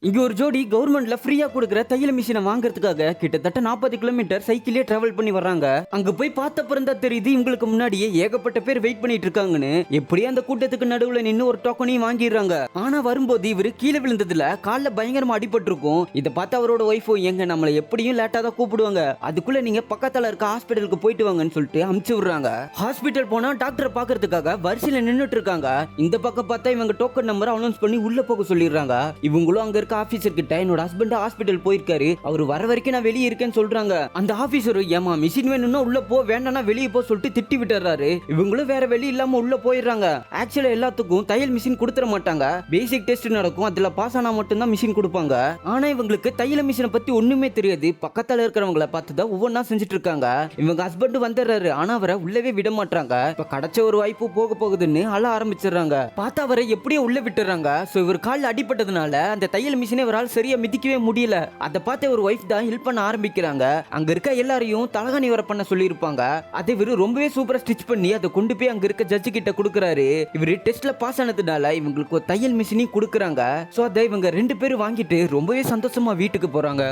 இங்க ஒரு ஜோடி கவர்மெண்ட்ல ஃப்ரீயா கொடுக்குற தையல் மிஷினை வாங்குறதுக்காக கிட்டத்தட்ட 40 கிலோமீட்டர் சைக்கிளே டிராவல் பண்ணி வர்றாங்க. அங்க போய் பார்த்த பிறந்தா தெரியுது இவங்களுக்கு முன்னாடியே ஏகப்பட்ட பேர் வெயிட் பண்ணிட்டு இருக்காங்கன்னு. எப்படியே அந்த கூட்டத்துக்கு நடுவுல நின்னு ஒரு டோக்கனையும் வாங்கிடுறாங்க. ஆனா வரும்போது இவரு கீழே விழுந்ததுல கால்ல பயங்கரமா அடிபட்டிருக்கும். இதை பார்த்து அவரோட ஒய்ஃபும் எங்க நம்மள எப்படியும் லேட்டா தான் கூப்பிடுவாங்க, அதுக்குள்ள நீங்க பக்கத்துல இருக்க ஹாஸ்பிட்டலுக்கு போயிட்டு வாங்கன்னு சொல்லிட்டு அமுச்சு விடுறாங்க. ஹாஸ்பிட்டல் போனா டாக்டரை பாக்குறதுக்காக வரிசையில நின்னுட்டு இருக்காங்க. இந்த பக்கம் பார்த்தா இவங்க டோக்கன் நம்பர் அனௌன்ஸ் பண்ணி உள்ள போக சொல்லிடுறாங்க. இவங்களும் அங்க இருக்க ஆபீசர் கிட்ட என்னோட ஹஸ்பண்ட் ஹாஸ்பிட்டல் போயிருக்காரு, அவர் வர வரைக்கும் நான் வெளியே இருக்கேன்னு சொல்றாங்க. அந்த ஆபீசர் ஏமா மிஷின் வேணும்னா உள்ள போ, வேண்டாம்னா வெளியே போ சொல்லிட்டு திட்டி விட்டுறாரு. இவங்களும் வேற வெளி இல்லாம உள்ள போயிடுறாங்க. ஆக்சுவலா எல்லாத்துக்கும் தையல் மிஷின் கொடுத்துட மாட்டாங்க, பேசிக் டெஸ்ட் நடக்கும், அதுல பாஸ் ஆனா மட்டும் தான் மிஷின் கொடுப்பாங்க. ஆனா இவங்களுக்கு தையல் மிஷினை பத்தி ஒண்ணுமே தெரியாது. பக்கத்துல இருக்கிறவங்கள பார்த்து தான் ஒவ்வொன்னா செஞ்சுட்டு இருக்காங்க. இவங்க ஹஸ்பண்ட் வந்துடுறாரு, ஆனா அவரை உள்ளவே விட மாட்டாங்க. இப்ப கிடைச்ச ஒரு வாய்ப்பு போக போகுதுன்னு அழ ஆரம்பிச்சிடுறாங்க. பார்த்தா அவரை எப்படியோ உள்ள விட்டுறாங்க. சோ இவர் கால் அடிபட்டதுனால அந்த தையல் மிஷினை இவரால் சரியா மிதிக்கவே முடியல. அதை பார்த்து ஒரு வைஃப் தான் ஹெல்ப் பண்ண ஆரம்பிக்கிறாங்க. அங்க இருக்க எல்லாரையும் தலகாணி வர பண்ண சொல்லி இருப்பாங்க. அதை இவரு ரொம்பவே சூப்பரா ஸ்டிச் பண்ணி அதை கொண்டு போய் அங்க இருக்க ஜட்ஜு கிட்ட கொடுக்கறாரு. இவரு டெஸ்ட்ல பாஸ் ஆனதுனால இவங்களுக்கு ஒரு தையல் மிஷினையும் கொடுக்கறாங்க. சோ அதை இவங்க 2 பேரும் வாங்கிட்டு ரொம்பவே சந்தோஷமா வீட்டுக்கு போறாங்க.